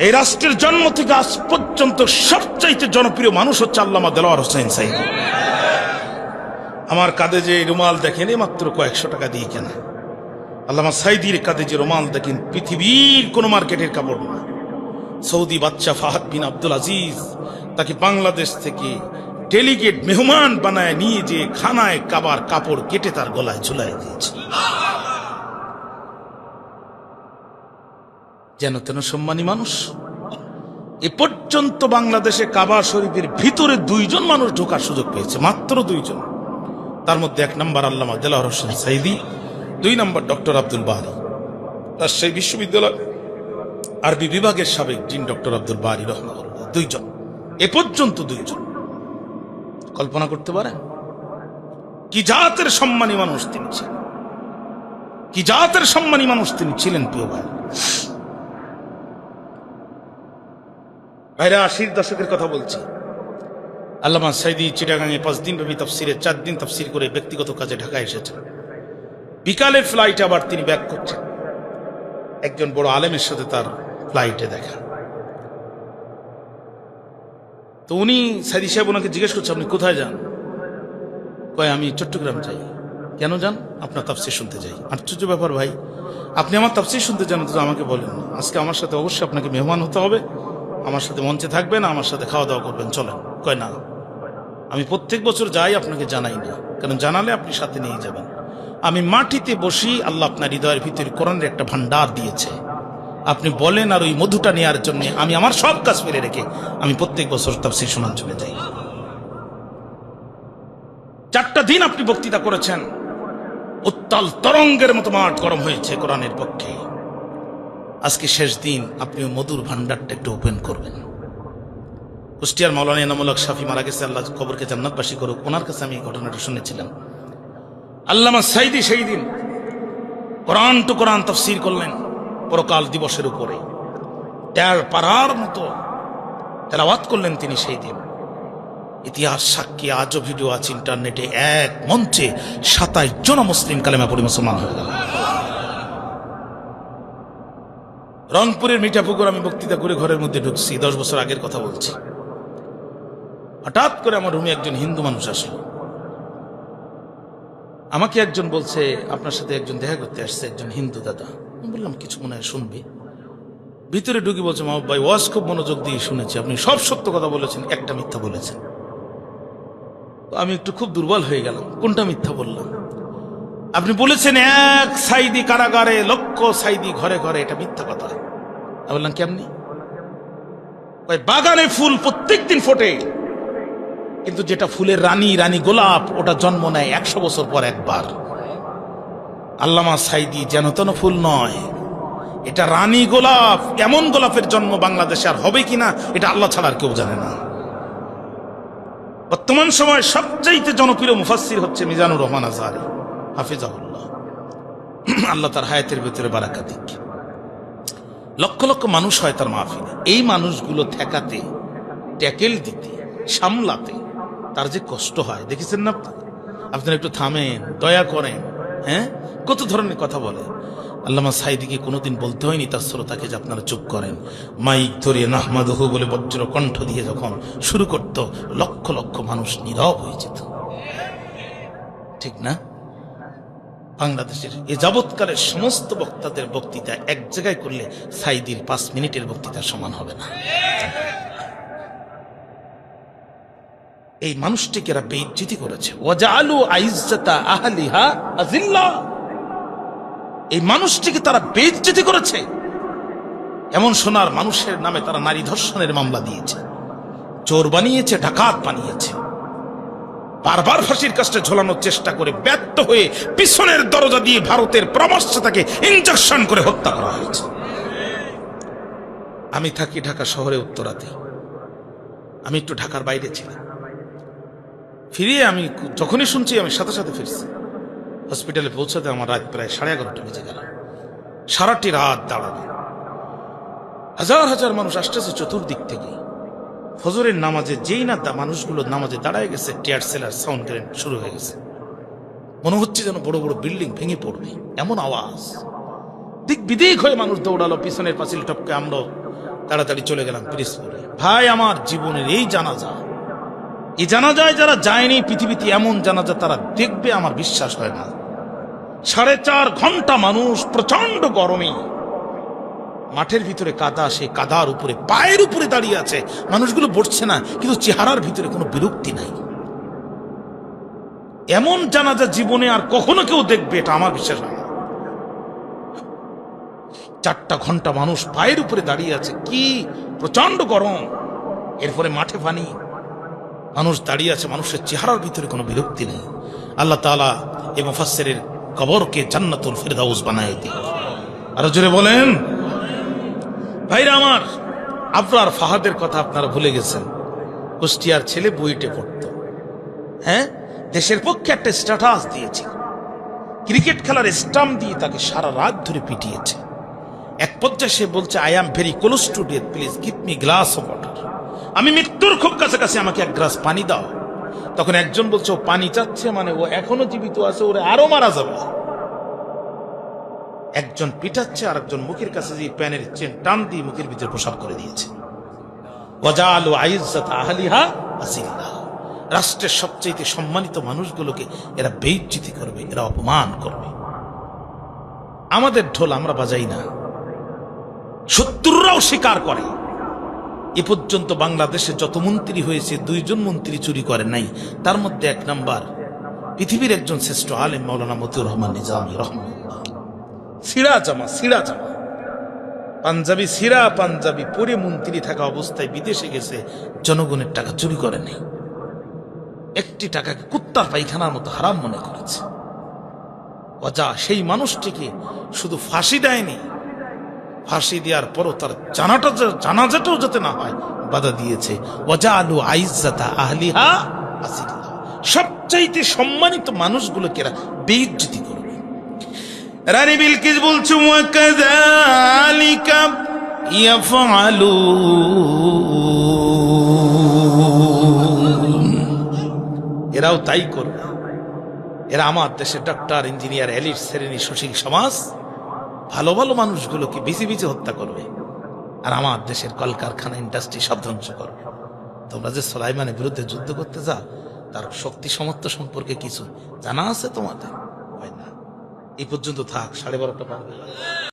এই রাষ্ট্রের জন্ম থেকে আজ পর্যন্ত সবচাইতে জনপ্রিয় মানুষ হচ্ছে আল্লামা দেলোয়ার হোসেন সাঈদী। আমার কাঁধে যে রুমাল দেখেন মাত্র কয়েকশো টাকা দিয়ে কেনা। আল্লামা সাঈদীর কাঁধে যে রুমাল দেখেন পৃথিবীর কোন মার্কেটের কাপড় না। সৌদি বাদশা ফাহাদ বিন আব্দুল আজিজ তাকে বাংলাদেশ থেকে ডেলিগেট মেহমান বানায় নিয়ে যে খানায় কাবার কাপড় কেটে তার গলায় ঝুলাই দিয়েছে। যেন তেন সম্মানী মানুষ। এ পর্যন্ত বাংলাদেশে কাবা শরীফের ভিতরে 2 জন মানুষ ঢোকার সুযোগ পেয়েছে, মাত্র 2 জন। তার মধ্যে 1 নম্বর আল্লামা দেলোয়ার হোসেন সাঈদী, 2 নম্বর ডক্টর আব্দুল বারী, রাজশাহী বিশ্ববিদ্যালয় আরবি বিভাগের সাবেক ডিন ডক্টর আব্দুল বারী রহমাতুল্লাহ। 2 জন, এ পর্যন্ত 2 জন। কল্পনা করতে পারেন কি জাতের সম্মানী মানুষ তিনি ছিলেন, কি জাতের সম্মানী মানুষ তিনি ছিলেন। প্রিয় ভাই ভাইরা, 80 দশকের কথা বলছি। আল্লামা সাঈদী চিটাগাঙে 5 দিন ব্যাপী তাফসিরে 4 দিন তাফসির করে ব্যক্তিগত কাজে ঢাকায় এসেছেন। বিকালের ফ্লাইটে আবার তিনি ব্যাক করছেন। একজন বড় আলেমের সাথে তার ফ্লাইটে দেখা। তো উনি সাঈদী সাহেব ওনাকে জিজ্ঞেস করছে, আপনি কোথায় যান? কয়, আমি চট্টগ্রাম যাই। কেন যান? আপনার তাফসির শুনতে যাই। আশ্চর্য ব্যাপার ভাই, আপনি আমার তাফসির শুনতে যান তো আমাকে বলেন না। আজকে আমার সাথে অবশ্যই আপনাকে মেহমান হতে হবে, আমার সাথে মঞ্চে থাকবেন, আমার সাথে খাওয়া দাওয়া করবেন, চলেন। কয়, না, আমি প্রত্যেক বছর যাই, আপনাকে জানাই না, কারণ জানালে আপনি সাথে নিয়ে যাবেন। আমি মাটিতে বসি, আল্লাহ আপনার হৃদয়ের ভিতরে কোরআনের একটা ভান্ডার দিয়েছে, আপনি বলেন, আর ওই মধুটা নেওয়ার জন্য আমি আমার সব কাজ ফেলে রেখে আমি প্রত্যেক বছর তাফসীর শোনার জন্য যাই। 4টা দিন আপনি বক্তৃতা করেছেন, উত্তাল তরঙ্গের মতো মাঠ গরম হয়েছে কোরআনের পক্ষে। আজকে শেষ দিন, আপনি মধুর ভান্ডারটা একটু ওপেন করবেন। কুষ্টিয়ার মাওলানা এনামুল হক শাফি মারা গেছে, আল্লাহ কবরকে জান্নাতবাসী করুক। ওনার কাছে আমি এই ঘটনাটা শুনেছিলাম। আল্লামা সাঈদী সেই দিন কোরআন টু কোরআন তাফসীর করলেন পরকাল দিবসের উপরে। 1.5 পারার মতো তেলাওয়াত করলেন তিনি সেই দিন। ইতিহাস সাক্ষী, আজও ভিডিও আছে ইন্টারনেটে। এক মঞ্চে 27 জন মুসলিম কালেমা পড়ে মুসলমান হয়ে গেল। রংপুরের মিঠাপুকুর আমি বক্তৃতা করে ঘরের মধ্যে ঢুকছি, 10 বছর আগের কথা বলছি। হঠাৎ করে আমার রুমে একজন হিন্দু মানুষ আসলো। আমাকে একজন বলছে, আপনার সাথে একজন দেখা করতে আসছে, একজন হিন্দু দাদা। আমি বললাম, কিছু মনে হয় শুনবে। ভিতরে ঢুকি বলছে, মাহবুব ভাই, ওয়াজ খুব মনোযোগ দিয়ে শুনেছি, আপনি সব সত্য কথা বলেছেন, একটা মিথ্যা বলেছেন। আমি একটু খুব দুর্বল হয়ে গেলাম। কোনটা মিথ্যা বললাম? আপনি বলেছেন 1 সাঈদী কারাগারে, লক্ষ সাঈদী ঘরে ঘরে, এটা মিথ্যা কথা। আমি বললাম, কেমনি? বাগানে ফুল প্রত্যেকদিন ফোটে, কিন্তু যেটা ফুলের রানী, রানী গোলাপ, ওটা জন্ম নেয় 100 বছর পর একবার। আল্লামা সাঈদী যেন তেন ফুল নয়, এটা রানী গোলাপ। এমন গোলাপের জন্ম বাংলাদেশে আর হবে কিনা এটা আল্লাহ ছাড়া আর কেউ জানে না। বর্তমান সময় সবচাইতে জনপ্রিয় মুফাসসির হচ্ছে মিজানুর রহমান আজহারী হাফিজাহুল্লাহ, আল্লাহ তার হায়াতের ভিতরে বারাকা দিক। লক্ষ লক্ষ মানুষ হয় তার মাহফিলে। এই মানুষগুলো ঠেকাতে, ট্যাকেল দিতে, সামলাতে তার যে কষ্ট হয় দেখেছেন না আপনারা? একটু থামেন, দয়া করেন। হ্যাঁ, কত ধরনের কথা বলে। আল্লামা সাঈদীকে কোনোদিন বলতে হয়নি তার শ্রোতাকে যে আপনারা চুপ করেন। মাইক ধরিয়ে নাহমাদুহু বলে বজ্র কণ্ঠ দিয়ে যখন শুরু করত, লক্ষ লক্ষ মানুষ নীরব হয়ে যেত। ঠিক না? বাংলাদেশের এ যাবৎকালের সমস্ত বক্তাদের বক্তৃতা এক জায়গায় করলে সাঈদীর 5 মিনিটের বক্তৃতার সমান হবে না। এই মানুষটিকে এরা বেইজ্জতি করেছে। ওয়াজআলু আইজ্জাতা আহলিহা আযিল্লা। এই মানুষটিকে তারা বেইজ্জতি করেছে। এমন সোনার মানুষের নামে তারা নারী ধর্ষণের মামলা দিয়েছে, চোর বানিয়েছে, ডাকাত বানিয়েছে। বারবার ফাঁসির কাস্টে ঝোলানোর চেষ্টা করে ব্যর্থ হয়ে পিছনের দরজা দিয়ে ভারতের পরামর্শে তাকে ইনজেকশন করে হত্যা করা হয়েছে। আমি থাকি ঢাকা শহরে উত্তরাতে। আমি একটু ঢাকার বাইরে ছিলাম। ফিরিয়ে আমি যখনই শুনছি, আমি সাথে সাথে ফিরছি। হসপিটালে পৌঁছাতে আমার রাত প্রায় 11:30 বেজে গেল। সারাটি রাত দাঁড়ানো, হাজার হাজার মানুষ আসতেছে চতুর্দিক থেকে। ফজরের নামাজে যেই না মানুষগুলো নামাজে দাঁড়ায় গেছে, টিয়ার সেলার সাউন্ড গ্রেনেড শুরু হয়ে গেছে। মনে হচ্ছে যেন বড় বড় বিল্ডিং ভেঙে পড়বে, এমন আওয়াজ। দিক বিদিক হয়ে মানুষ দৌড়ালো, পিছনের পাঁচিল টপকে আমরা তাড়াতাড়ি চলে গেলাম পিরিজপুরে। ভাই আমার জীবনের এই জানাজায় যারা যায়নি পৃথিবীতে, এমন জানাজা তারা দেখবে আমার বিশ্বাস হয় না। 4.5 ঘন্টা মানুষ প্রচন্ড গরমে মাঠের ভিতরে কাদা, সে কাদার উপরে পায়ের উপরে দাঁড়িয়ে আছে, মানুষগুলো বসছে না, কিন্তু চেহারার ভিতরে কোনো বিরক্তি নাই। এমন জানাজা জীবনে আর কখনো কেউ দেখবে এটা আমার বিশ্বাস হয় না। 4টা ঘন্টা মানুষ পায়ের উপরে দাঁড়িয়ে আছে, কি প্রচন্ড গরম, এরপরে মাঠে পানি, মানুষ দাঁড়িয়ে আছে, মানুষের চেহারার ভিতরে কোনো বিরক্তি নেই। আল্লাহ তাআলা এই মুফাসসিরের কবরকে জান্নাতুল ফিরদাউস বানায় দিন। আরো জোরে বলেন। ভাইরা আমার, আবরার ফাহাদের কথা আপনারা ভুলে গেছেন। কুষ্টিয়ার ছেলে, বুয়েটে পড়তো, হ্যাঁ, দেশের পক্ষে একটা স্ট্যাটাস দিয়েছে, ক্রিকেট খেলার স্টাম্প দিয়ে তাকে সারা রাত ধরে পিটিয়েছে। এক পর্যায়ে সে বলছে, I am very close to death, please give me glass of water, আমি মৃত্যুর খুব কাছাকাছি, আমাকে এক গ্লাস পানি দাও। তখন একজন বলছে, ও পানি চাচ্ছে মানে ও এখনো জীবিত আছে, ওরে আরো মারা যাবে। একজন পিটাচ্ছে, আর একজন মুখের কাছে যে প্যানের চেন টান দিয়ে মুখের ভিতরে প্রসাব করে দিয়েছে। ওয়াজালু আইজ্জাত আহলিহা আসিল্লাহ, রাষ্ট্রের সবচেয়ে সম্মানিত মানুষগুলোকে এরা বেইজ্জতি করবে, এরা অপমান করবে। আমাদের ঢোল আমরা বাজাই না, শত্রুরাও স্বীকার করে। এ পর্যন্ত বাংলাদেশে যত মন্ত্রী হয়েছে, 2 জন মন্ত্রী চুরি করে নাই। তার মধ্যে 1 নাম্বার পৃথিবীর একজন শ্রেষ্ঠ আলেম মাওলানা মতিউর রহমান নিজামী রহমাতুল্লাহ। সিরা জামা পাঞ্জাবি, সিরা পাঞ্জাবি পরে মন্ত্রী থাকা অবস্থায় বিদেশে গেছে, জনগণের টাকা চুরি করে নাই। একটি টাকাকে কুত্তার পায়খানার মতো হারাম মনে করেছে। অজা সেই মানুষটিকে শুধু ফাঁসি দেয়নি, ফাঁসি দেওয়ার পরও তার জানাজাটাও যাতে না হয় বাধা দিয়েছে। ওয়াজালু আইজ্জাতা আহলিহা আসিল্লাহ, সবচাইতে সম্মানিত মানুষগুলোকে এরা বেইজ্জতি করবে। রানী বিলকিস বলছে, ওয়াকাযালিকা ইয়াফআলুন, এরাও তাই করবে। এরা আমার দেশের ডক্টর, ইঞ্জিনিয়ার, এলিট শ্রেণী, সুশীল সমাজ, ভালো ভালো মানুষগুলোকে বেশি বেশি হত্যা করবে, আর আমার দেশের কলকারখানা, ইন্ডাস্ট্রি সব ধ্বংস করবে। তোমরা যে সুলাইমানের বিরুদ্ধে যুদ্ধ করতে যাও, তার শক্তি সামর্থ্য সম্পর্কে কিছু জানা আছে তোমাদের? হয় না। এই পর্যন্ত থাক, 12:30 পার হয়ে গেল।